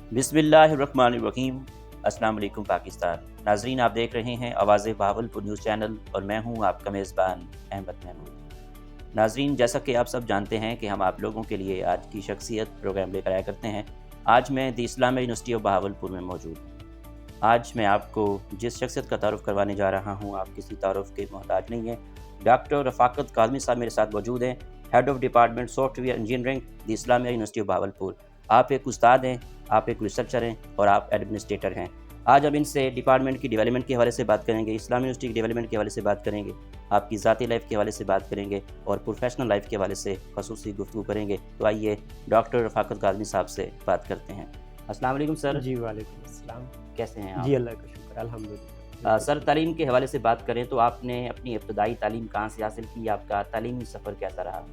बिस्मिल्लाहिर्रहमानिर्रहीम। अस्सलाम वालेकुम पाकिस्तान। नाजरीन, आप देख रहे हैं आवाज़ बहावलपुर न्यूज़ चैनल और मैं हूं आपका मेज़बान अहमद महमूद। नाजरीन, जैसा कि आप सब जानते हैं कि हम आप लोगों के लिए आज की शख्सियत प्रोग्राम लेकर आया करते हैं। आज मैं the Islamia university of Bahawalpur में मौजूद हूँ। आज मैं आपको जिस शख्सियत का तारुफ़ करवाने जा रहा हूँ, आप किसी तारुफ़ के मोहताज नहीं हैं। डॉक्टर रफ़ाकत काज़मी साहब मेरे साथ मौजूद हैं, head of department software engineering the Islamia university of Bahawalpur. आप एक उस्ताद हैं, आप एक रिसर्चर हैं और आप एडमिनिस्ट्रेटर हैं। आज हम इनसे डिपार्टमेंट की डेवलपमेंट के हवाले से बात करेंगे, इस्लामी यूनिवर्सिटी की डेवलपमेंट के हवाले से बात करेंगे, आपकी ज़ाती लाइफ के हवाले से बात करेंगे और प्रोफेशनल लाइफ के हवाले से ख़ुसूसी गुफ्तगू करेंगे। तो आइए डॉक्टर रफ़ाकत काज़मी साहब से बात करते हैं। अस्सलाम वालेकुम सर। जी, वालेकुम अस्सलाम। कैसे हैं जी, आप? अल्लाह का शुक्र अल्हम्दुलिल्लाह। सर, तालीम के हवाले से बात करें तो आपने अपनी इब्तदाई तालीम कहाँ से हासिल की? आपका तालीमी सफ़र कैसा रहा?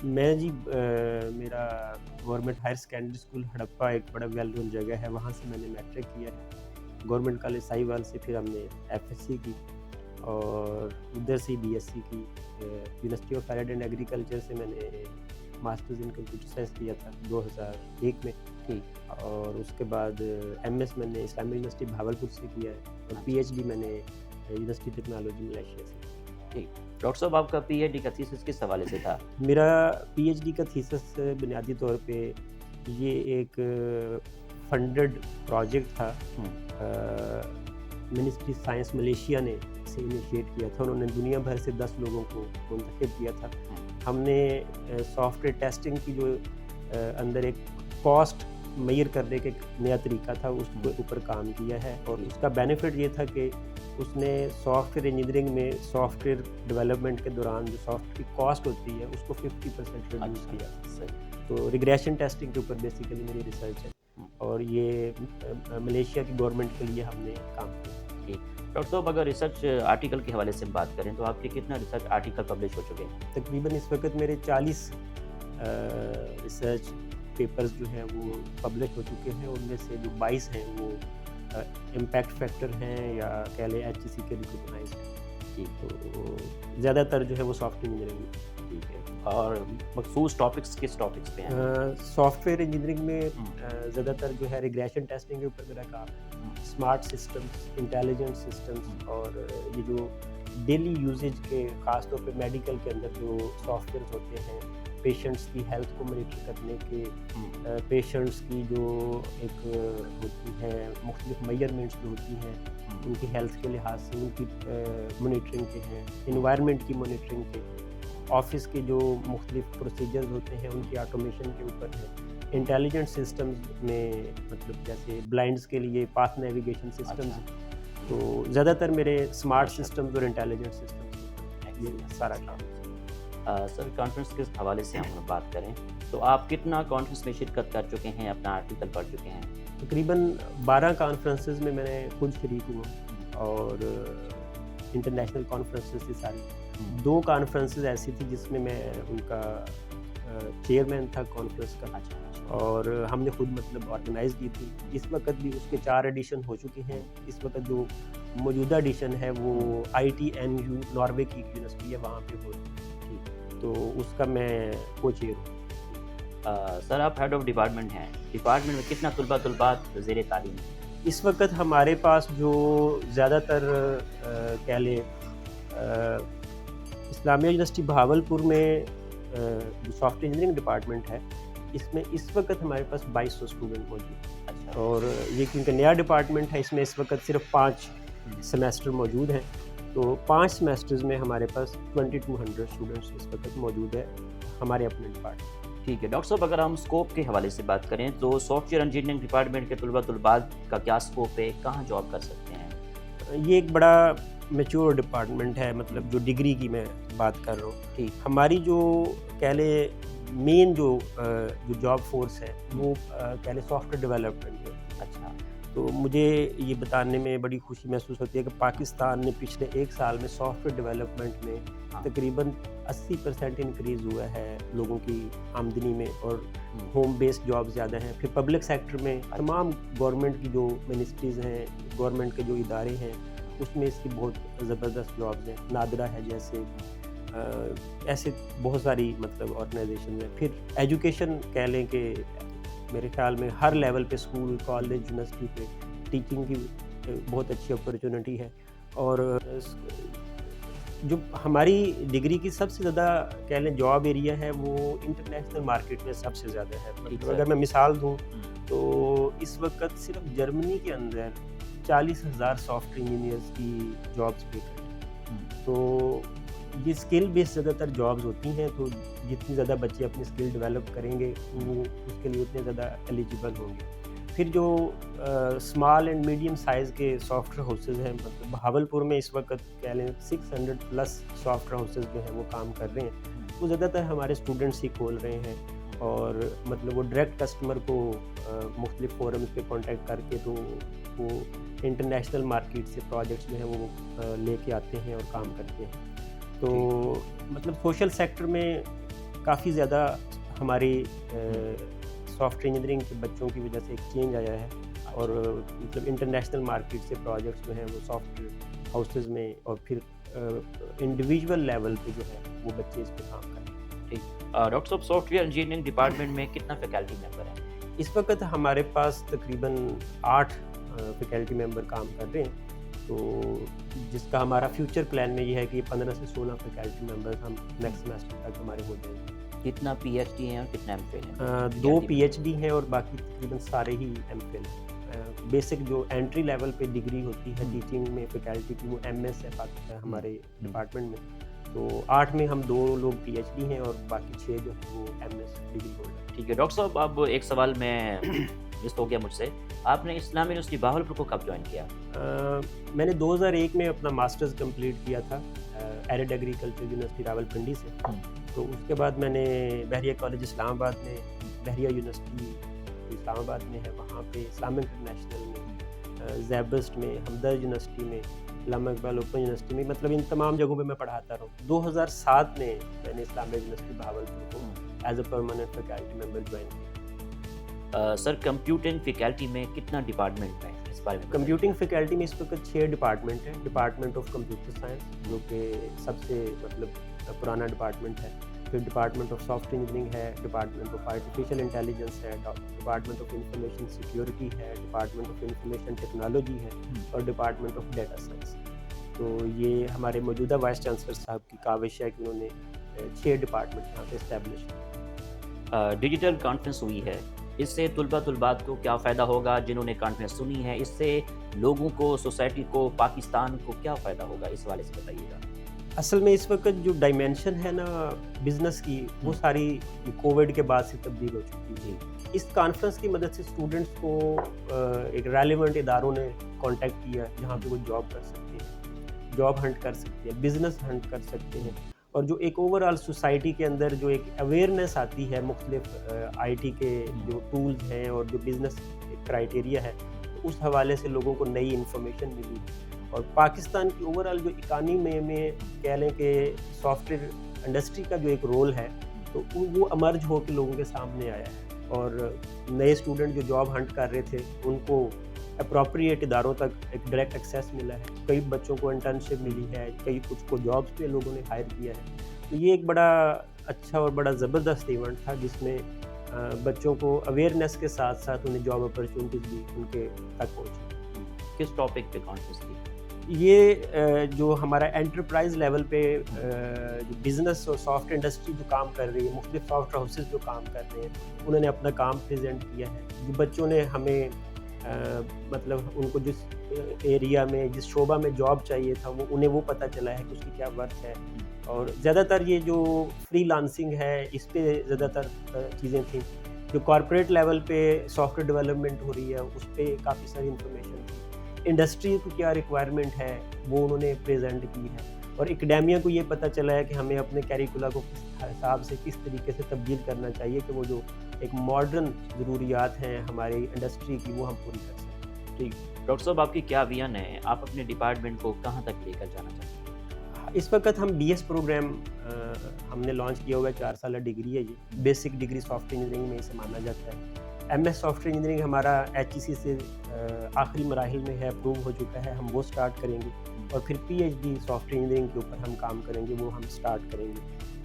मैं जी मेरा government higher secondary school Harappa एक बड़ा वेल नोन जगह है, वहाँ से मैंने मैट्रिक किया है। गवर्नमेंट कॉलेज साहिवाल से फिर हमने एफएससी की और उधर से बीएससी की। University of farad and agriculture से मैंने मास्टर्स इन कंप्यूटर साइंस किया था 2001 में। ठीक। और उसके बाद एमएस मैंने इस्लामिक यूनिवर्सिटी भावलपुर से किया है और पीएचडी मैंने यूनिवर्सिटी टेक्नोलॉजी मलेशिया से। ठीक। डॉक्टर साहब, आपका पीएचडी का थीसिस किस हवाले से था? मेरा पीएचडी का थीसिस बुनियादी तौर पे ये एक फंडेड प्रोजेक्ट था। मिनिस्ट्री साइंस मलेशिया ने इसे इनिशिएट किया था। उन्होंने दुनिया भर से 10 लोगों को मुंतखब किया था। हमने सॉफ्टवेयर टेस्टिंग की जो अंदर एक कॉस्ट मेजर करने का एक नया तरीका था, उसके ऊपर काम किया है। और उसका बेनिफिट ये था कि उसने सॉफ्टवेयर इंजीनियरिंग में सॉफ्टवेयर डेवलपमेंट के दौरान जो सॉफ्टवेयर की कॉस्ट होती है उसको 50% रिड्यूस किया। सही। तो रिग्रेशन टेस्टिंग के ऊपर बेसिकली मेरी रिसर्च है और ये मलेशिया की गवर्नमेंट के लिए हमने काम किया। ठीक। डॉक्टर साहब, अगर रिसर्च आर्टिकल के हवाले से बात करें तो आपके कितना रिसर्च आर्टिकल पब्लिश हो चुके हैं? तकरीबन इस वक्त मेरे 40 रिसर्च पेपर्स जो हैं वो पब्लिश हो चुके हैं। उनमें से जो 22 हैं वो इम्पैक्ट फैक्टर हैं या कह लें एचईसी के रिकॉग्नाइज्ड हैं। ठीक। तो ज़्यादातर जो है वो सॉफ्टवेयर इंजीनियरिंग। ठीक है। और मखसूस टॉपिक्स किस टॉपिक्स पे हैं? सॉफ्टवेयर इंजीनियरिंग में ज़्यादातर जो है रिग्रेशन टेस्टिंग के ऊपर मेरा काम है। स्मार्ट सिस्टम्स, इंटेलिजेंट सिस्टम्स और ये जो डेली यूजेज के ख़ास तौर पे मेडिकल के अंदर जो सॉफ्टवेयर होते हैं पेशेंट्स की हेल्थ को मॉनिटर करने के, पेशेंट्स की जो एक होती है मुख्तलिफ मेजरमेंट्स जो होती हैं उनकी हेल्थ के लिहाज से उनकी मॉनिटरिंग के हैं, इन्वायरमेंट की मॉनिटरिंग के, ऑफिस के जो मुख्तलिफ प्रोसीजर्स होते हैं उनकी ऑटोमेशन के ऊपर है। इंटेलिजेंट सिस्टम्स में मतलब जैसे ब्लाइंड्स के लिए पाथ नेविगेशन सिस्टम्स। तो ज़्यादातर मेरे स्मार्ट सिस्टम्स और इंटेलिजेंट सिस्टम्स ये सारा काम। सर, कॉन्फ्रेंस के हवाले से हम बात करें तो आप कितना कॉन्फ्रेंस में शिरकत कर चुके हैं, अपना आर्टिकल पढ़ चुके हैं? तकरीबन 12 कॉन्फ्रेंसेस में मैंने खुद शरीक हुआ और इंटरनेशनल कॉन्फ्रेंसेस थी सारी। 2 कॉन्फ्रेंसेस ऐसी थी जिसमें मैं उनका चेयरमैन था कॉन्फ्रेंस का। और हमने खुद मतलब ऑर्गेनाइज की थी। इस वक्त भी उसके 4 एडिशन हो चुके हैं। इस वक्त जो मौजूदा एडिशन है वो ITNU नॉर्वे की यूनिवर्सिटी है, वहाँ पे हो रही है। तो उसका मैं को चेयर हूँ। सर, आप हेड ऑफ डिपार्टमेंट हैं, डिपार्टमेंट में कितना तलबात ज़ेर तालीम है? इस वक्त हमारे पास जो ज़्यादातर कह लें इस्लामिया यूनिवर्सिटी भावलपुर में जो सॉफ्टवेयर इंजीनियरिंग डिपार्टमेंट है इसमें इस वक्त हमारे पास 2200 स्टूडेंट मौजूद हैं। अच्छा। और ये क्योंकि नया डिपार्टमेंट है इसमें इस वक्त सिर्फ 5 सेमेस्टर मौजूद हैं। तो 5 सेमेस्टर्स में हमारे पास 2200 स्टूडेंट्स इस वक्त मौजूद है हमारे अपने डिपार्टमेंट। ठीक है। डॉक्टर साहब, अगर हम स्कोप के हवाले से बात करें तो सॉफ्टवेयर इंजीनियरिंग डिपार्टमेंट के तलबात का क्या स्कोप है, कहाँ जॉब कर सकते हैं? ये एक बड़ा मैच्योर डिपार्टमेंट है, मतलब जो डिग्री की मैं बात कर रहा हूँ। ठीक। हमारी जो कह लें मेन जो जॉब फोर्स है वो कह लें सॉफ्टवेयर डेवलपमेंट है। अच्छा। तो मुझे ये बताने में बड़ी खुशी महसूस होती है कि पाकिस्तान ने पिछले 1 साल में सॉफ्टवेयर डेवलपमेंट में तकरीबन 80% इंक्रीज़ हुआ है लोगों की आमदनी में और होम बेस्ड जॉब ज़्यादा हैं। फिर पब्लिक सेक्टर में तमाम गवर्नमेंट की जो मिनिस्ट्रीज़ हैं, गवर्नमेंट के जो इदारे हैं उसमें इसकी बहुत ज़बरदस्त जॉब्स हैं। नादरा है जैसे, ऐसे बहुत सारी मतलब ऑर्गेनाइजेशन है। फिर एजुकेशन कह लें कि मेरे ख्याल में हर लेवल पे स्कूल, कॉलेज, यूनिवर्सिटी पे टीचिंग की बहुत अच्छी अपॉर्चुनिटी है। और जो हमारी डिग्री की सबसे ज़्यादा कह लें जॉब एरिया है वो इंटरनेशनल मार्केट में सबसे ज़्यादा है। मतलब अगर मैं मिसाल दूँ तो इस वक़्त सिर्फ जर्मनी के अंदर 40,000 सॉफ्टवेयर इंजीनियर्स की जॉब्स वेकेंट हैं। तो ये स्किल बेस्ड ज़्यादातर जॉब्स होती हैं, तो जितनी ज़्यादा बच्चे अपनी स्किल डेवलप करेंगे वो उसके लिए उतने ज़्यादा एलिजिबल होंगे। फिर जो स्मॉल एंड मीडियम साइज़ के सॉफ्टवेयर हाउसेज़ हैं, मतलब बहावलपुर में इस वक्त कह लें 600 प्लस सॉफ्टवेयर हाउसेज़ जो हैं वो काम कर रहे हैं। वो ज़्यादातर हमारे स्टूडेंट्स ही खोल रहे हैं और मतलब वो डायरेक्ट कस्टमर को मुख्तलिफ फोरम्स पे कांटेक्ट करके तो वो इंटरनेशनल मार्केट से प्रोजेक्ट्स जो हैं वो लेके आते हैं और काम करते हैं। तो मतलब सोशल सेक्टर में काफ़ी ज़्यादा हमारी सॉफ्टवेयर इंजीनियरिंग के बच्चों की वजह से एक चेंज आया है और मतलब इंटरनेशनल मार्केट से प्रोजेक्ट्स जो हैं वो सॉफ्टवेयर हाउसेज़ में और फिर इंडिविजुअल लेवल पे जो है वो बच्चे इस पे काम कर रहे हैं। ठीक। डॉक्टर साहब, सॉफ्टवेयर इंजीनियरिंग डिपार्टमेंट में कितना फैकल्टी मेंबर है? इस वक्त हमारे पास तकरीबन 8 फैकल्टी मेंबर काम कर रहे हैं। तो जिसका हमारा फ्यूचर प्लान में ये है कि 15 से 16 फैकल्टी मेंबर्स हम नेक्स्ट सेमेस्टर तक हमारे हो जाएंगे। कितना पीएचडी हैं और कितना एमफिल हैं? 2 पीएचडी हैं और बाकी तकरीबन सारे ही एमफिल हैं। बेसिक जो एंट्री लेवल पे डिग्री होती है टीचिंग में फैकल्टी की वो एमएस है हमारे डिपार्टमेंट में। तो 8 में हम 2 लोग पीएचडी हैं और बाकी 6 जो है वो एमएस डिग्री होल्डर। ठीक है डॉक्टर साहब, अब एक सवाल मैं जिस हो गया मुझसे, आपने इस्लामी यूनिवर्सिटी बहावलपुर को कब ज्वाइन किया? मैंने 2001 में अपना मास्टर्स कंप्लीट किया था एरिड एग्रीकल्चर यूनिवर्सिटी रावलपिंडी से। तो उसके बाद मैंने बहरिया कॉलेज इस्लामाबाद में, बहरिया यूनिवर्सिटी इस्लामाबाद में है वहाँ पे, इस्लामिक इंटरनेशनल में, जैबस्ट में, हमदर्द यूनिवर्सिटी में, अल्लामा इकबाल ओपन यूनिवर्सिटी में, मतलब इन तमाम जगहों पे मैं पढ़ाता रहा हूँ। 2007 में मैंने इस्लामिक यूनिवर्सिटी बहावलपुर को as a permanent faculty member join किया। सर, कंप्यूटिंग फैकल्टी में कितना डिपार्टमेंट है इस बारे में? कंप्यूटिंग फैकल्टी में इस वक्त 6 डिपार्टमेंट हैं। डिपार्टमेंट ऑफ कंप्यूटर साइंस जो कि सबसे मतलब पुराना डिपार्टमेंट है। फिर डिपार्टमेंट ऑफ सॉफ्टवेयर इंजीनियरिंग है, डिपार्टमेंट ऑफ आर्टिफिशियल इंटेलिजेंस है, डिपार्टमेंट ऑफ इंफॉर्मेशन सिक्योरिटी है, डिपार्टमेंट ऑफ इंफॉर्मेशन टेक्नोलॉजी है और डिपार्टमेंट ऑफ डेटा साइंस। तो ये हमारे मौजूदा वाइस चांसलर साहब की काविश है कि उन्होंने 6 डिपार्टमेंट यहाँ पे इस्टेब्लिश किए। डिजिटल कॉन्फ्रेंस हुई है, इससे तुलबात को क्या फ़ायदा होगा? जिन्होंने कॉन्फ्रेंस सुनी है, इससे लोगों को, सोसाइटी को, पाकिस्तान को क्या फ़ायदा होगा, इस वाले से बताइएगा। असल में इस वक्त जो डायमेंशन है ना बिज़नेस की, वो सारी कोविड के बाद से तब्दील हो चुकी है। इस कॉन्फ्रेंस की मदद से स्टूडेंट्स को एक रेलेवेंट इदारों ने कांटेक्ट किया जहाँ पे वो जॉब कर सकते हैं, जॉब हंट कर सकते हैं, बिज़नेस हंट कर सकते हैं और जो एक ओवरऑल सोसाइटी के अंदर जो एक अवेयरनेस आती है मुख्तलिफ आईटी के जो टूल्स हैं और जो बिज़नेस क्राइटेरिया है, तो उस हवाले से लोगों को नई इन्फॉर्मेशन मिली। और पाकिस्तान की ओवरऑल जो इकानमी में कह लें कि सॉफ्टवेयर इंडस्ट्री का जो एक रोल है, तो वो अमर्ज हो के लोगों के सामने आया है और नए स्टूडेंट जो जॉब हंट कर रहे थे उनको अप्रोप्रिएट इदारों तक एक डायरेक्ट एक्सेस मिला है। कई बच्चों को इंटर्नशिप मिली है, कई कुछ को जॉब्स पे लोगों ने हायर किया है। तो ये एक बड़ा अच्छा और बड़ा ज़बरदस्त इवेंट था जिसमें बच्चों को अवेयरनेस के साथ साथ उन्हें जॉब अपॉर्चुनिटीज़ भी उनके तक पहुँची। किस टॉपिक पे कॉन्फ्रेंस थी? ये जो हमारा एंटरप्राइज लेवल पे जो बिज़नेस और सॉफ्ट इंडस्ट्री जो काम कर रही है, मुख्तलिफ सॉफ्टवेयर हाउसेज जो काम कर रहे हैं, उन्होंने अपना काम प्रेजेंट किया है। जो बच्चों ने हमें मतलब उनको जिस एरिया में, जिस शोबा में जॉब चाहिए था, वो उन्हें वो पता चला है कि उसकी क्या वर्क है। और ज़्यादातर ये जो फ्रीलांसिंग है, इस पे ज़्यादातर चीज़ें थी। जो कॉर्पोरेट लेवल पे सॉफ्टवेयर डेवलपमेंट हो रही है, उस पर काफ़ी सारी इंफॉर्मेशन थी। इंडस्ट्री को क्या रिक्वायरमेंट है वो उन्होंने प्रेजेंट की है और एकेडेमिया को ये पता चला है कि हमें अपने कैरिकुला को किस हिसाब से, किस तरीके से तब्दील करना चाहिए कि वो जो एक मॉडर्न ज़रूरियात हैं हमारी इंडस्ट्री की, वो हम पूरी कर सकें। ठीक। डॉक्टर साहब, आपकी क्या विजन है? आप अपने डिपार्टमेंट को कहाँ तक लेकर जाना चाहते हैं? इस वक्त हम बीएस प्रोग्राम हमने लॉन्च किया हुआ है। 4 साल डिग्री है ये, बेसिक डिग्री सॉफ्टवेयर इंजीनियरिंग में इसे माना जाता है। एमएस सॉफ्टवेयर इंजीनियरिंग हमारा एचईसी से आखिरी मराहिल में है, अप्रूव हो चुका है, हम वो स्टार्ट करेंगे और फिर पीएचडी सॉफ्टवेयर इंजीनियरिंग के ऊपर हम काम करेंगे, वो हम स्टार्ट करेंगे।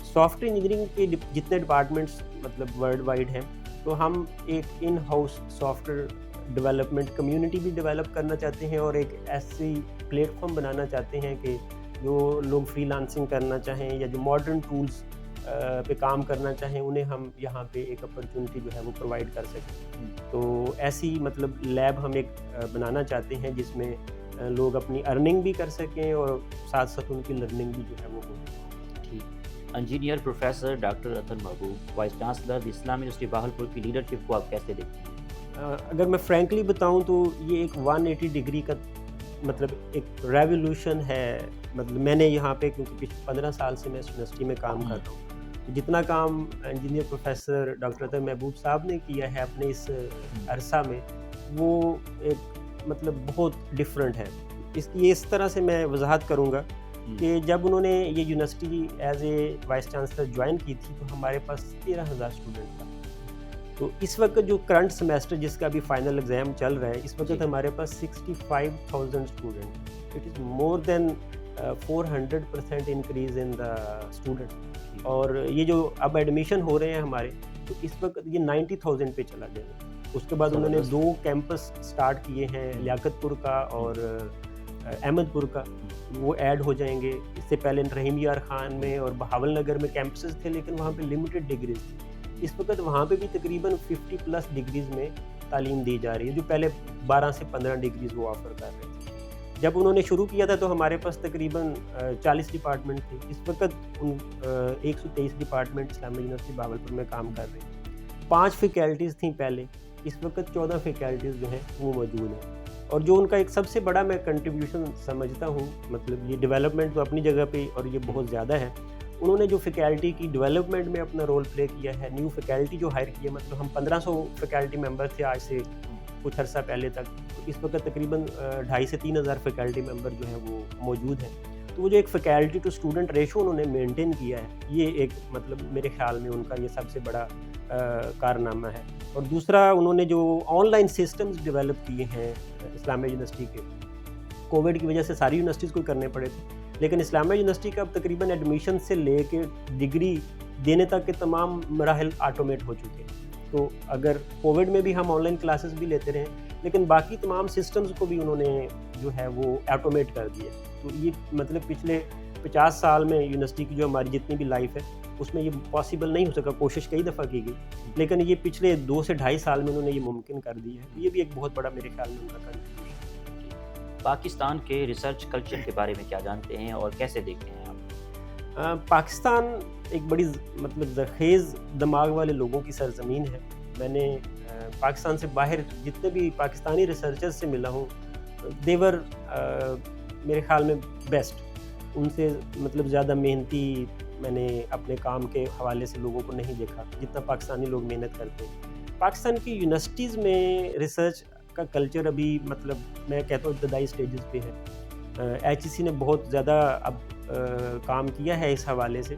सॉफ्टवेयर इंजीनियरिंग के जितने डिपार्टमेंट्स मतलब वर्ल्ड वाइड हैं, तो हम एक in house software development community भी डेवलप करना चाहते हैं और एक ऐसी प्लेटफॉर्म बनाना चाहते हैं कि जो लोग फ्रीलांसिंग करना चाहें या जो मॉडर्न टूल्स पे काम करना चाहें, उन्हें हम यहाँ पे एक अपॉर्चुनिटी जो है वो प्रोवाइड कर सकें। तो ऐसी मतलब लैब हम एक बनाना चाहते हैं जिसमें लोग अपनी अर्निंग भी कर सकें और साथ साथ उनकी लर्निंग भी जो है वो हो। ठीक। इंजीनियर प्रोफेसर डॉक्टर अतर महबूब, वाइस चांसलर इस्लामी यूनिवर्सिटी बहावलपुर की लीडरशिप को आप कैसे देखते हैं? अगर मैं फ्रैंकली बताऊं तो ये एक 180 डिग्री का मतलब एक रेवोल्यूशन है। मतलब मैंने यहाँ पे क्योंकि पिछले 15 साल से मैं इस यूनिवर्सिटी में काम कर रहा हूँ, जितना काम इंजीनियर प्रोफेसर डॉक्टर अतर महबूब साहब ने किया है अपने इस अरसा में, वो एक मतलब बहुत डिफरेंट है। इसकी इस तरह से मैं वजाहत करूँगा कि जब उन्होंने ये university as a vice chancellor join की थी तो हमारे पास 13,000 स्टूडेंट था। तो इस वक्त जो करंट सेमेस्टर जिसका अभी फाइनल एग्ज़ाम चल रहा है, इस वक्त हमारे पास 65,000 student. It is more than 400% increase in the student. और ये जो अब एडमिशन हो रहे हैं हमारे, तो इस वक्त ये 90,000 पे चला जाएगा। उसके बाद उन्होंने 2 कैंपस स्टार्ट किए हैं, लियाकतपुर का और अहमदपुर का, वो ऐड हो जाएंगे। इससे पहले रहीम यार खान में और बहावल नगर में कैंपसेस थे, लेकिन वहाँ पे लिमिटेड डिग्रीज थी। इस वक्त वहाँ पे भी तकरीबन 50+ डिग्रीज में तालीम दी जा रही है, जो पहले 12 से 15 डिग्रीज वो ऑफ़र कर रहे थे। जब उन्होंने शुरू किया था तो हमारे पास तकरीबन 40 डिपार्टमेंट थे। इस वक्त 123 डिपार्टमेंट इस्लामिक यूनिवर्सिटी बहावलपुर में काम कर रहे हैं। 5 फैकल्टीज़ थी पहले, इस वक्त 14 फैकल्टीज़ जो हैं वो मौजूद हैं। और जो उनका एक सबसे बड़ा मैं कंट्रीब्यूशन समझता हूँ, मतलब ये डेवलपमेंट तो अपनी जगह पे और ये बहुत ज़्यादा है, उन्होंने जो फैकल्टी की डेवलपमेंट में अपना रोल प्ले किया है, न्यू फैकल्टी जो हायर की है, मतलब हम 1500 फैकल्टी मेंबर थे आज से कुछ अर्सा पहले तक, तो इस वक्त तकरीबन 2,500 से 3,000 फैकल्टी मेंबर जो हैं वो मौजूद हैं। तो वो जो एक फैकल्टी टू स्टूडेंट रेशो उन्होंने मेंटेन किया है, ये एक मतलब मेरे ख्याल में उनका ये सबसे बड़ा कारनामा है। और दूसरा, उन्होंने जो ऑनलाइन सिस्टम्स डेवलप किए हैं इस्लामिक यूनिवर्सिटी के, कोविड की वजह से सारी यूनिवर्सिटीज़ को करने पड़े थे, लेकिन इस्लामिक यूनिवर्सिटी का अब तकरीबन एडमिशन से लेके डिग्री देने तक के तमाम मराहल ऑटोमेट हो चुके हैं। तो अगर कोविड में भी हम ऑनलाइन क्लासेस भी लेते रहे, लेकिन बाकी तमाम सिस्टम्स को भी उन्होंने जो है वो ऑटोमेट कर दिया। तो ये मतलब पिछले 50 साल में यूनिवर्सिटी की जो हमारी जितनी भी लाइफ है उसमें ये पॉसिबल नहीं हो सका, कोशिश कई दफ़ा की गई, लेकिन ये पिछले 2 से 2.5 साल में उन्होंने ये मुमकिन कर दिया है। ये भी एक बहुत बड़ा मेरे ख्याल में उनका कंट्रीब्यूशन। पाकिस्तान के रिसर्च कल्चर के बारे में क्या जानते हैं और कैसे देखते हैं आप? पाकिस्तान एक बड़ी मतलब ज़रख़ेज़ दिमाग वाले लोगों की सरज़मीन है। मैंने पाकिस्तान से बाहर जितने भी पाकिस्तानी रिसर्चर्स से मिला हूँ, देवर मेरे ख़्याल में बेस्ट। उनसे मतलब ज़्यादा मेहनती मैंने अपने काम के हवाले से लोगों को नहीं देखा जितना पाकिस्तानी लोग मेहनत करते हैं। पाकिस्तान की यूनिवर्सिटीज़ में रिसर्च का कल्चर अभी मतलब मैं कहता हूँ इब्तदाई स्टेजेस पे है। HEC ने बहुत ज़्यादा अब काम किया है इस हवाले से,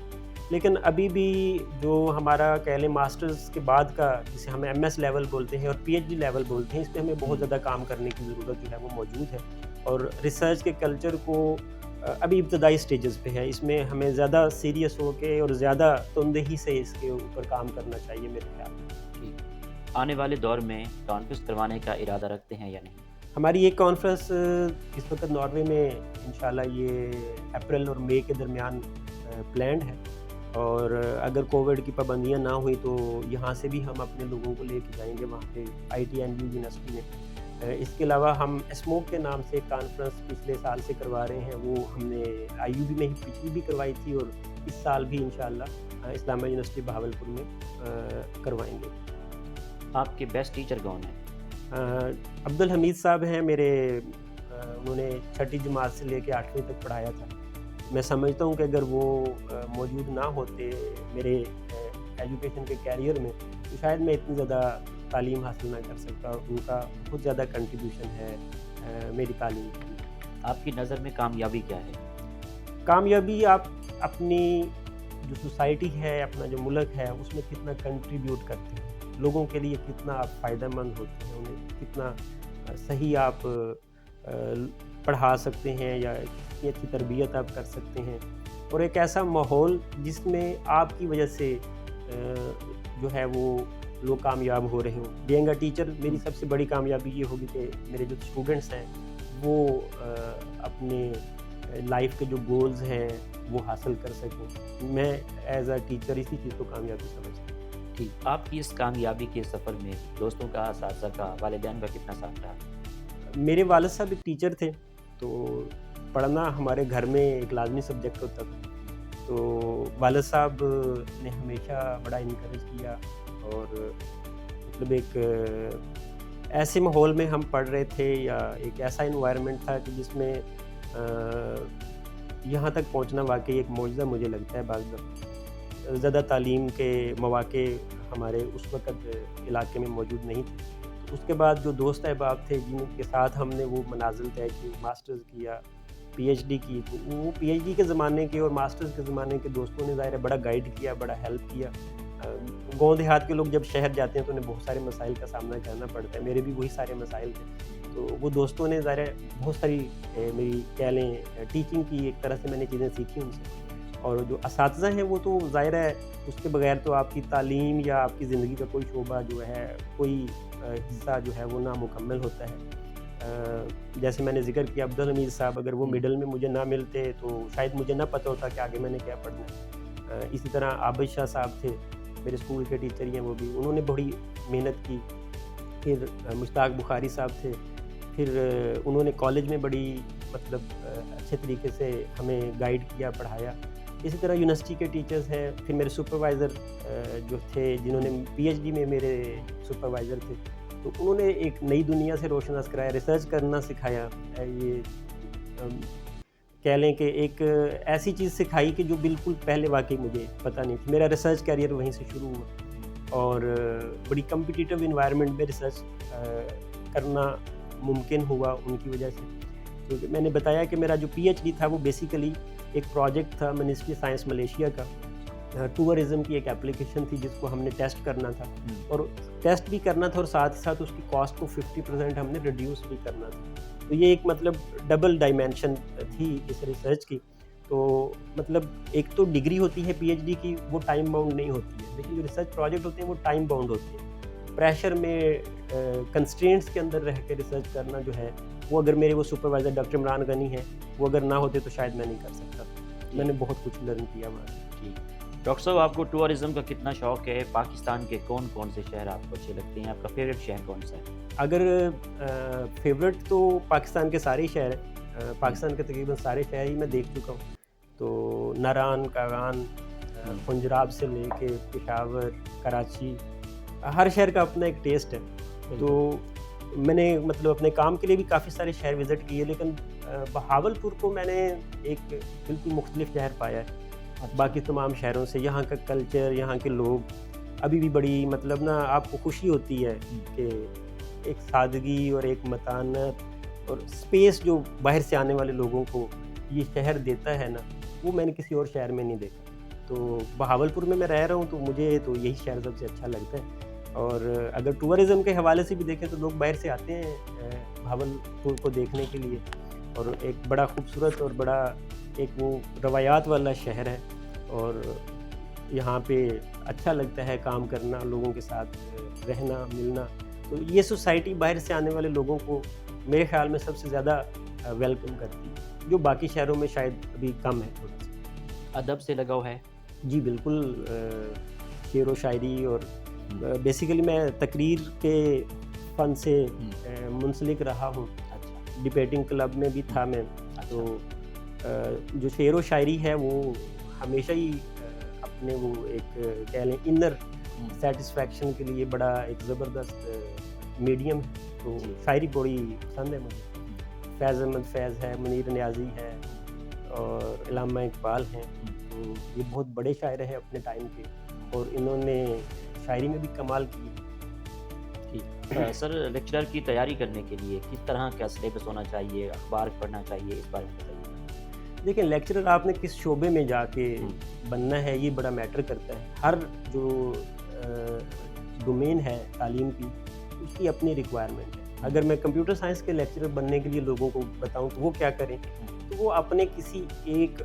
लेकिन अभी भी जो हमारा कह लें मास्टर्स के बाद का, जिसे हम MS लेवल बोलते हैं और PhD लेवल बोलते हैं, इस पे हमें बहुत ज़्यादा काम करने की ज़रूरत जो है वो मौजूद है। और रिसर्च के कल्चर को अभी इब्तदाई स्टेजेस पे है, इसमें हमें ज़्यादा सीरियस होकर और ज़्यादा तंदही से इसके ऊपर काम करना चाहिए मेरे ख्याल में। ठीक। आने वाले दौर में कॉन्फ्रेंस करवाने का इरादा रखते हैं या नहीं? हमारी एक कॉन्फ्रेंस इस वक्त नॉर्वे में इंशाल्लाह ये अप्रैल और मई के दरमियान प्लान्ड है, और अगर कोविड की पाबंदियां ना हुई तो यहाँ से भी हम अपने लोगों को लेके जाएंगे वहाँ पे ITNU यूनिवर्सिटी में। इसके अलावा हम स्मोक के नाम से एक कॉन्फ्रेंस पिछले साल से करवा रहे हैं, वो हमने IUB में ही पिछली भी करवाई थी और इस साल भी इंशाल्लाह इस्लामिक यूनिवर्सिटी बहावलपुर में करवाएंगे। आपके बेस्ट टीचर कौन है? अब्दुल हमीद साहब हैं मेरे। उन्होंने 6ठी जमात से लेके 8वीं तक पढ़ाया था। मैं समझता हूँ कि अगर वो मौजूद ना होते मेरे एजुकेशन के कैरियर में, तो शायद मैं इतनी ज़्यादा तालीम हासिल ना कर सकता। उनका बहुत ज़्यादा कंट्रीब्यूशन है मेरी तालीम की। आपकी नज़र में कामयाबी क्या है? कामयाबी आप अपनी जो सोसाइटी है, अपना जो मुल्क है, उसमें कितना कंट्रीब्यूट करते हैं, लोगों के लिए कितना आप फ़ायदेमंद होते हैं, उन्हें कितना सही आप पढ़ा सकते हैं या कितनी अच्छी तरबियत आप कर सकते हैं, और एक ऐसा माहौल जिसमें आपकी वजह से जो है वो लोग कामयाब हो रहे हों। बीइंग अ टीचर मेरी सबसे बड़ी कामयाबी ये होगी कि मेरे जो स्टूडेंट्स हैं वो अपने लाइफ के जो गोल्स हैं वो हासिल कर सकें। मैं एज़ अ टीचर इसी चीज़ को कामयाबी समझता हूँ। ठीक, आपकी इस कामयाबी के सफ़र में दोस्तों का, असातिज़ा का, वालिदैन का कितना साथ रहा? मेरे वालिद साहब एक टीचर थे, तो पढ़ना हमारे घर में एक लाज़मी सब्जेक्ट होता था। तो वालिद साहब ने हमेशा बड़ा इनकरेज किया और मतलब एक ऐसे माहौल में हम पढ़ रहे थे या एक ऐसा एनवायरनमेंट था कि जिसमें यहाँ तक पहुँचना वाक़ई एक मौजज़ा मुझे लगता है बाज़ दफ़ा। ज़्यादा तालीम के मौक़े हमारे उस वक़्त इलाके में मौजूद नहीं थे। उसके बाद जो दोस्त अहबाब थे जिनके साथ हमने वो मनाज़िल तय की, मास्टर्स किया, पीएचडी की, तो वो पीएचडी के ज़माने के और मास्टर्स के ज़माने के दोस्तों ने ज़ाहिर है बड़ा गाइड किया, बड़ा हेल्प किया। गाँव देहात के लोग जब शहर जाते हैं तो उन्हें बहुत सारे मसाइल का सामना करना पड़ता है, मेरे भी वही सारे मसाइल थे। तो वो दोस्तों ने ज़ाहिर है बहुत सारी मेरी कह लें टीचिंग की एक तरह से मैंने चीज़ें सीखी उनसे। और जो असातिज़ा हैं वो तो ज़ाहिर है उसके बगैर तो आपकी तालीम या आपकी ज़िंदगी का कोई शोबा जो है, कोई हिस्सा जो है वो नामुकम्मल होता है। जैसे मैंने ज़िक्र किया अब्दुल हमीद साहब, अगर वो मिडल में मुझे ना मिलते तो शायद मुझे ना पता होता कि आगे मैंने क्या पढ़ना है। इसी तरह आबिद शाह साहब थे, मेरे स्कूल के टीचर ही हैं वो भी, उन्होंने बड़ी मेहनत की। फिर मुश्ताक बुखारी साहब थे, फिर उन्होंने कॉलेज में बड़ी मतलब अच्छे तरीके से हमें गाइड किया, पढ़ाया। इसी तरह यूनिवर्सिटी के टीचर्स हैं, फिर मेरे सुपरवाइज़र जो थे जिन्होंने पीएचडी में मेरे सुपरवाइज़र थे, तो उन्होंने एक नई दुनिया से रोशनास कराया, रिसर्च करना सिखाया। ये कह लें कि एक ऐसी चीज़ सिखाई कि जो बिल्कुल पहले वाक़ई मुझे पता नहीं थी। मेरा रिसर्च करियर वहीं से शुरू हुआ और बड़ी कॉम्पिटिटिव एनवायरनमेंट में रिसर्च करना मुमकिन हुआ उनकी वजह से। क्योंकि मैंने बताया कि मेरा जो पीएचडी था वो बेसिकली एक प्रोजेक्ट था मिनिस्ट्री साइंस मलेशिया का। टूरिज़्म की एक एप्लीकेशन थी जिसको हमने टेस्ट करना था और टेस्ट भी करना था और साथ ही साथ उसकी कॉस्ट को 50% हमने रिड्यूस भी करना था। तो ये एक मतलब डबल डायमेंशन थी इस रिसर्च की। तो मतलब एक तो डिग्री होती है पीएचडी की, वो टाइम बाउंड नहीं होती है, लेकिन जो रिसर्च प्रोजेक्ट होते हैं वो टाइम बाउंड होते हैं। प्रेशर में कंस्ट्रेंट्स के अंदर रह के रिसर्च करना जो है वो, अगर मेरे वो सुपरवाइज़र डॉक्टर इमरान गनी हैं, वो अगर ना होते तो शायद मैं नहीं कर सकता। मैंने बहुत कुछ लर्न किया वहाँ से। ठीक, डॉक्टर साहब आपको टूरिज़्म का कितना शौक़ है? पाकिस्तान के कौन-कौन से शहर आपको अच्छे लगते हैं? आपका फ़ेवरेट शहर कौन सा है? अगर फेवरेट तो पाकिस्तान के सारे ही शहर हैं। पाकिस्तान के तकरीबन सारे शहर ही मैं देख चुका हूँ। तो नारान, कागान, पंजाब से लेके पेशावर, कराची, हर शहर का अपना एक टेस्ट है। तो मैंने मतलब अपने काम के लिए भी काफ़ी सारे शहर विज़िट किए, लेकिन बहावलपुर को मैंने एक बिल्कुल मुख्तलिफ शहर पाया है बाकी तमाम शहरों से। यहाँ का कल्चर, यहाँ के लोग अभी भी बड़ी मतलब ना आपको खुशी होती है कि एक सादगी और एक मतानत और स्पेस जो बाहर से आने वाले लोगों को ये शहर देता है ना, वो मैंने किसी और शहर में नहीं देखा। तो बहावलपुर में मैं रह रहा हूँ तो मुझे तो यही शहर सबसे अच्छा लगता है। और अगर टूरिज़्म के हवाले से भी देखें तो लोग बाहर से आते हैं बहावलपुर को देखने के लिए, और एक बड़ा खूबसूरत और बड़ा एक वो रवायात वाला शहर है और यहाँ पे अच्छा लगता है काम करना, लोगों के साथ रहना, मिलना। तो ये सोसाइटी बाहर से आने वाले लोगों को मेरे ख़्याल में सबसे ज़्यादा वेलकम करती है, जो बाकी शहरों में शायद अभी कम है थोड़ा सा। अदब से लगाव है? जी बिल्कुल, शेर व शायरी और बेसिकली मैं तकरीर के फ़न से मुंसलिक रहा हूँ। अच्छा। डिबेटिंग क्लब में भी था मैं। तो जो शेर व शायरी है वो हमेशा ही अपने वो एक कह लें इनर सेटिस्फैक्शन के लिए बड़ा एक ज़बरदस्त मीडियम है। तो शायरी बड़ी पसंद है मुझे। फैज़ अहमद फैज़ है, मुनीर नियाज़ी है और इलामा इकबाल हैं। तो ये बहुत बड़े शायर हैं अपने टाइम के और इन्होंने शायरी में भी कमाल की। ठीक, सर लेक्चरर की तैयारी करने के लिए किस तरह का सिलेबस होना चाहिए, अखबार पढ़ना चाहिए, इस बारे में बताइए। देखिए, लेक्चरर आपने किस शोबे में जाके बनना है ये बड़ा मैटर करता है। हर जो डोमेन है तालीम की उसकी अपनी रिक्वायरमेंट है। अगर मैं कंप्यूटर साइंस के लेक्चरर बनने के लिए लोगों को बताऊं तो वो क्या करें, तो वो अपने किसी एक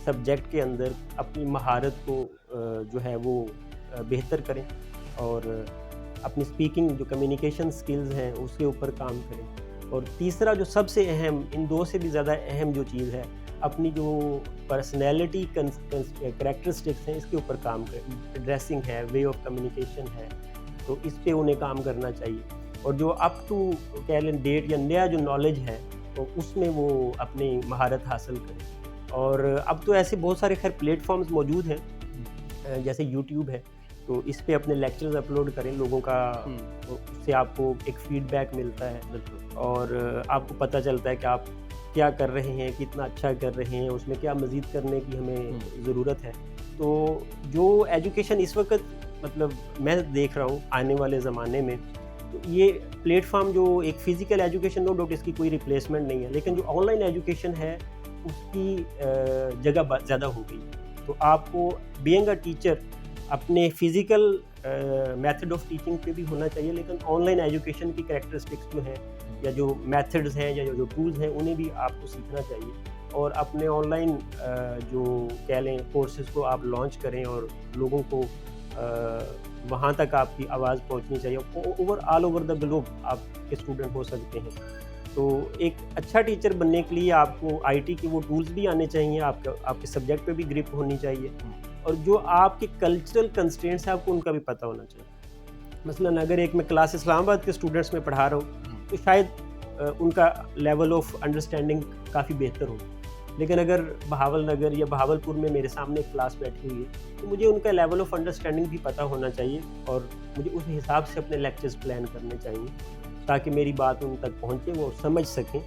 सब्जेक्ट के अंदर अपनी महारत को जो है वो बेहतर करें और अपनी स्पीकिंग जो कम्युनिकेशन स्किल्स हैं उसके ऊपर काम करें। और तीसरा जो सबसे अहम, इन दो से भी ज़्यादा अहम जो चीज़ है, अपनी जो पर्सनैलिटी करैक्टरिस्टिक्स हैं इसके ऊपर काम करें। ड्रेसिंग है, वे ऑफ कम्युनिकेशन है, तो इस पे उन्हें काम करना चाहिए। और जो अप टू कह लें डेट या नया जो नॉलेज है तो उसमें वो अपनी महारत हासिल करें। और अब तो ऐसे बहुत सारे खैर प्लेटफॉर्म्स मौजूद हैं, जैसे यूट्यूब है, तो इस पे अपने लेक्चर्स अपलोड करें लोगों का, तो उससे आपको एक फीडबैक मिलता है और आपको पता चलता है कि आप क्या कर रहे हैं, कितना अच्छा कर रहे हैं, उसमें क्या मज़ीद करने की हमें ज़रूरत है। तो जो एजुकेशन इस वक्त मतलब मैं देख रहा हूँ आने वाले ज़माने में, तो ये प्लेटफॉर्म जो एक फ़िज़िकल एजुकेशन, नो डाउट इसकी कोई रिप्लेसमेंट नहीं है, लेकिन जो ऑनलाइन एजुकेशन है उसकी जगह ज़्यादा हो गई है। तो आपको बीइंग अ टीचर अपने फ़िज़िकल मेथड ऑफ टीचिंग पे भी होना चाहिए, लेकिन ऑनलाइन एजुकेशन की कैरेक्टरिस्टिक्स जो हैं या जो मेथड्स हैं या जो टूल्स हैं उन्हें भी आपको सीखना चाहिए। और अपने ऑनलाइन जो कह लें कोर्सेज़ को आप लॉन्च करें और लोगों को वहाँ तक आपकी आवाज़ पहुँचनी चाहिए। ऑल ओवर द ग्लोब आपके स्टूडेंट हो सकते हैं। तो एक अच्छा टीचर बनने के लिए आपको आईटी के वो टूल्स भी आने चाहिए, आपके सब्जेक्ट पे भी ग्रिप होनी चाहिए, और जो आपके कल्चरल कंस्ट्रेंट्स हैं आपको उनका भी पता होना चाहिए। मसलन अगर एक मैं क्लास इस्लामाबाद के स्टूडेंट्स में पढ़ा रहा हूँ तो शायद उनका लेवल ऑफ अंडरस्टैंडिंग काफ़ी बेहतर हो, लेकिन अगर बहावल नगर या बहावलपुर में मेरे सामने एक क्लास बैठी हुई है तो मुझे उनका लेवल ऑफ अंडरस्टैंडिंग भी पता होना चाहिए और मुझे उस हिसाब से अपने लेक्चर्स प्लान करने चाहिए ताकि मेरी बात उन तक पहुँचे, वो समझ सकें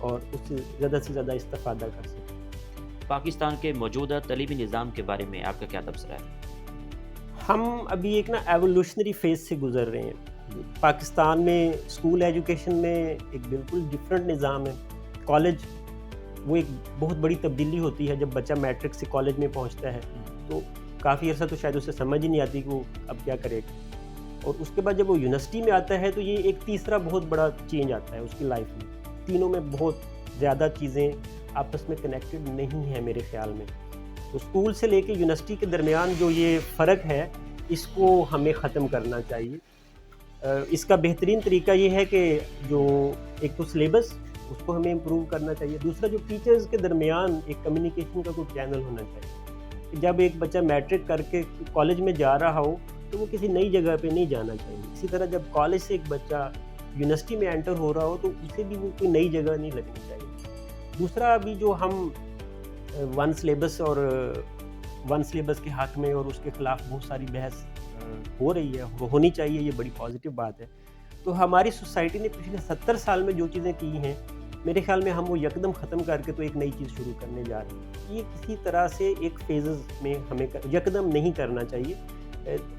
और उससे से ज़्यादा इस्तेफादा कर सकें। पाकिस्तान के मौजूदा तलीमी निज़ाम के बारे में आपका क्या तबसरा है? हम अभी एक एवोल्यूशनरी फेज़ से गुज़र रहे हैं। पाकिस्तान में स्कूल एजुकेशन में एक बिल्कुल डिफरेंट निज़ाम है। कॉलेज वो एक बहुत बड़ी तब्दीली होती है। जब बच्चा मैट्रिक से कॉलेज में पहुंचता है तो काफ़ी अर्सा तो शायद उसे समझ ही नहीं आती कि वो अब क्या करेगा, और उसके बाद जब वो यूनिवर्सिटी में आता है तो ये एक तीसरा बहुत बड़ा चेंज आता है उसकी लाइफ में। तीनों में बहुत ज़्यादा चीज़ें आपस में कनेक्टेड नहीं है मेरे ख़्याल में। तो स्कूल से लेके यूनिवर्सिटी के दरमियान जो ये फ़र्क है इसको हमें ख़त्म करना चाहिए। इसका बेहतरीन तरीका ये है कि जो एक तो सिलेबस उसको हमें इम्प्रूव करना चाहिए, दूसरा जो टीचर्स के दरमियान एक कम्युनिकेशन का कोई चैनल होना चाहिए। जब एक बच्चा मैट्रिक करके कॉलेज में जा रहा हो तो वो किसी नई जगह पे नहीं जाना चाहिए। इसी तरह जब कॉलेज से एक बच्चा यूनिवर्सिटी में एंटर हो रहा हो तो उसे भी वो कोई नई जगह नहीं लगनी चाहिए। दूसरा अभी जो हम वन सिलेबस के हक़ में और उसके ख़िलाफ़ बहुत सारी बहस हो रही है, वो होनी चाहिए, ये बड़ी पॉजिटिव बात है। तो हमारी सोसाइटी ने पिछले 70 साल में जो चीज़ें की हैं मेरे ख़्याल में हम वो यकदम ख़त्म करके तो एक नई चीज़ शुरू करने जा रहे हैं। ये किसी तरह से एक फेजेज़ में हमें यकदम नहीं करना चाहिए,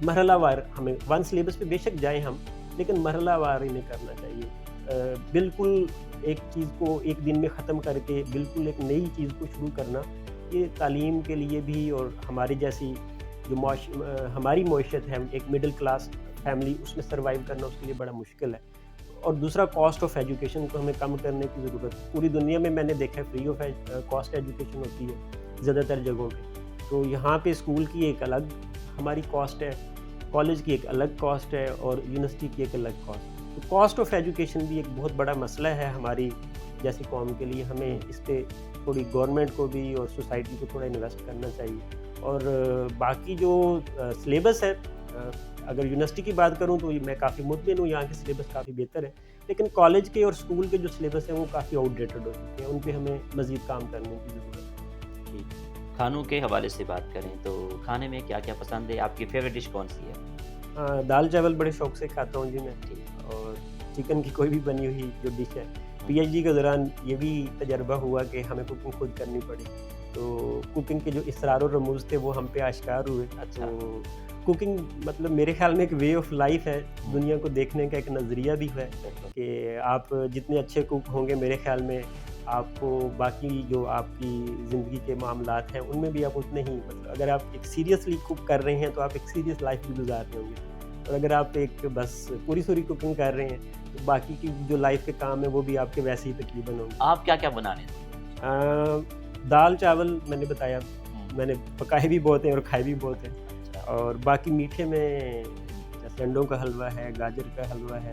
मरहलावार हमें वन सिलेबस पे बेशक जाएं हम, लेकिन मरहलावार इन्हें करना चाहिए। बिल्कुल एक चीज़ को एक दिन में ख़त्म करके बिल्कुल एक नई चीज़ को शुरू करना, ये तालीम के लिए भी और हमारी जैसी जो हमारी मईशत है, एक मिडिल क्लास फैमिली, उसमें सर्वाइव करना उसके लिए बड़ा मुश्किल है। और दूसरा कॉस्ट ऑफ एजुकेशन को हमें कम करने की ज़रूरत है। पूरी दुनिया में मैंने देखा है फ्री ऑफ कॉस्ट एजुकेशन होती है ज़्यादातर जगहों पे। तो यहाँ पे स्कूल की एक अलग हमारी कॉस्ट है, कॉलेज की एक अलग कॉस्ट है और यूनिवर्सिटी की एक अलग कॉस्ट है। तो कॉस्ट ऑफ एजुकेशन भी एक बहुत बड़ा मसला है हमारी जैसी कौम के लिए। हमें इस पर थोड़ी गवर्नमेंट को भी और सोसाइटी को थोड़ा इन्वेस्ट करना चाहिए। और बाकी जो सिलेबस है, अगर यूनिवर्सिटी की बात करूं तो मैं काफ़ी मुतमिन हूँ, यहाँ के सिलेबस काफ़ी बेहतर है, लेकिन कॉलेज के और स्कूल के जो सिलेबस हैं वो काफ़ी आउटडेटेड हो चुके हैं, उन पे हमें मज़ीद काम करने की ज़रूरत है। ठीक, खानों के हवाले से बात करें तो खाने में क्या क्या पसंद है? आपकी फेवरेट डिश कौन सी है? दाल चावल बड़े शौक से खाता हूँ जी मैं, और चिकन की कोई भी बनी हुई जो डिश है। पीएचडी के दौरान ये भी तजर्बा हुआ कि हमें कुकिंग खुद करनी पड़ी, तो कुकिंग के जो इसरार और रमूज़ थे वो हम पे आश्कार हुए। अच्छा। तो कुकिंग मतलब मेरे ख्याल में एक वे ऑफ लाइफ है, दुनिया को देखने का एक नज़रिया भी है कि आप जितने अच्छे कुक होंगे मेरे ख्याल में आपको बाकी जो आपकी ज़िंदगी के मामलात हैं उनमें भी आप उतने ही, मतलब अगर आप एक सीरियसली कुक कर रहे हैं तो आप एक सीरियस लाइफ भी गुजार रहे होंगे, और अगर आप एक बस पूरी कुकिंग कर रहे हैं तो बाकी की जो लाइफ के काम है वो भी आपके वैसे ही तकरीबन होंगे। आप क्या क्या बना लेते हैं? दाल चावल मैंने बताया, मैंने पकाए भी बहुत हैं और खाए भी बहुत हैं। अच्छा। और बाकी मीठे में जैसे अंडों का हलवा है, गाजर का हलवा है,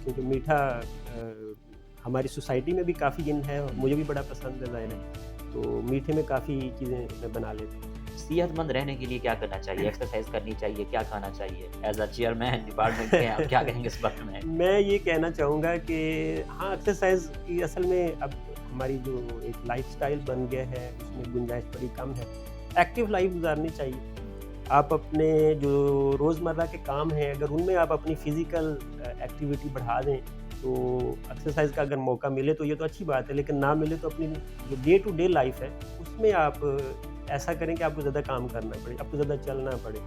क्योंकि मीठा हमारी सोसाइटी में भी काफ़ी इन है और मुझे भी बड़ा पसंद है ज़ाहिर है, तो मीठे में काफ़ी चीज़ें मैं बना लेता हूँ। सेहतमंद रहने के लिए क्या करना चाहिए? एक्सरसाइज़ करनी चाहिए, क्या खाना चाहिए? एज़ अ चेयरमैन डिपार्टमेंट के आप क्या कहेंगे इस बारे में? मैं ये कहना चाहूँगा कि हाँ, एक्सरसाइज़ की असल में अब हमारी जो एक लाइफ़स्टाइल बन गया है, उसमें गुंजाइश बड़ी कम है। एक्टिव लाइफ़ गुज़ारनी चाहिए। आप अपने जो रोज़मर्रा के काम हैं, अगर उनमें आप अपनी फ़िज़िकल एक्टिविटी बढ़ा दें, तो एक्सरसाइज़ का अगर मौका मिले तो ये तो अच्छी बात है, लेकिन ना मिले तो अपनी जो डे टू डे लाइफ़ है, उसमें आप ऐसा करें कि आपको ज़्यादा काम करना पड़े, आपको ज़्यादा चलना पड़े।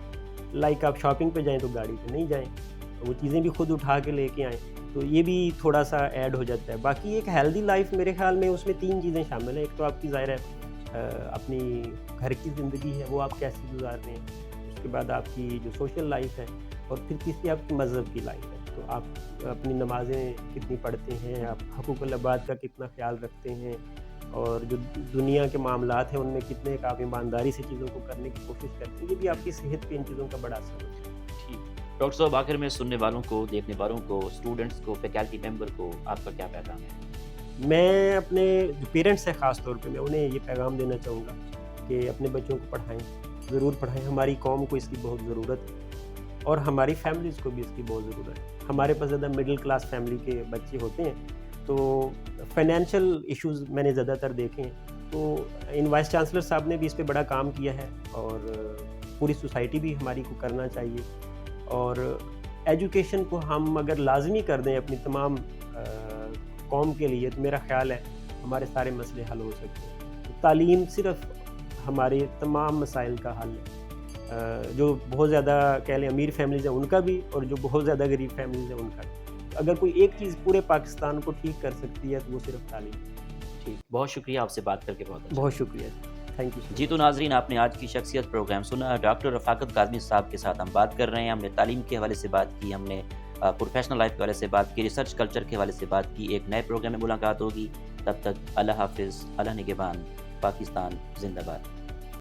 लाइक आप शॉपिंग पे जाएँ तो गाड़ी पे नहीं जाएँ, वो चीज़ें भी खुद उठा के लेके आएँ, तो ये भी थोड़ा-सा ऐड हो जाता है। बाकी एक हेल्दी लाइफ़ मेरे ख़्याल में उसमें 3 चीज़ें शामिल हैं। एक तो आपकी ज़ाहिर है अपनी घर की ज़िंदगी है, वो आप कैसे गुज़ार रहे हैं। उसके बाद आपकी जो सोशल लाइफ़ है और फिर तीसरी आपकी मज़हब की लाइफ़ है। तो आप अपनी नमाज़ें कितनी पढ़ते हैं, आप हक़ूक़ुल इबाद का कितना ख़्याल रखते हैं और जो दुनिया के मामलात हैं, उनमें कितने एक आप ईमानदारी से चीज़ों को करने की कोशिश करते हैं। ये भी आपकी सेहत पे इन चीज़ों का बड़ा असर होता है। ठीक। डॉक्टर साहब आखिर में सुनने वालों को, देखने वालों को, स्टूडेंट्स को, फैकल्टी मेंबर को आपका क्या पैगाम है? मैं अपने जो पेरेंट्स हैं ख़ास तौर पे मैं उन्हें ये पैगाम देना चाहूँगा कि अपने बच्चों को पढ़ाएँ, ज़रूर पढ़ाएँ। हमारी कौम को इसकी बहुत ज़रूरत है और हमारी फैमिलीज़ को भी इसकी बहुत ज़रूरत है। हमारे पास ज़्यादा मिडिल क्लास फैमिली के बच्चे होते हैं, तो फाइनेंशियल इश्यूज़ मैंने ज़्यादातर देखे हैं। तो इन वाइस चांसलर साहब ने भी इस पे बड़ा काम किया है और पूरी सोसाइटी भी हमारी को करना चाहिए और एजुकेशन को हम अगर लाज़मी कर दें अपनी तमाम कौम के लिए, तो मेरा ख़्याल है हमारे सारे मसले हल हो सकते हैं। तो तालीम सिर्फ़ हमारे तमाम मसाइल का हल है। जो बहुत ज़्यादा कह लें अमीर फैमिलीज़ हैं उनका भी और जो बहुत ज़्यादा गरीब फैमिलीज़ हैं उनका भी। अगर कोई एक चीज़ पूरे पाकिस्तान को ठीक कर सकती है तो वो सिर्फ़ तालीम है। ठीक, बहुत शुक्रिया आपसे बात करके बहुत अच्छा बहुत शुक्रिया। थैंक यू सो जी, तो नाज़रीन आपने आज की शख्सियत प्रोग्राम सुना। डॉक्टर रफ़ाकत काज़मी साहब के साथ हम बात कर रहे हैं। हमने तालीम के हवाले से बात की, हमने प्रोफ़ेशनल लाइफ़ के हवाले से बात की, रिसर्च कल्चर के हवाले से बात की। एक नए प्रोग्राम में मुलाकात होगी। तब तक अल्लाह हाफ़िज़, अल्लाह निगहबान, पाकिस्तान ज़िंदाबाद।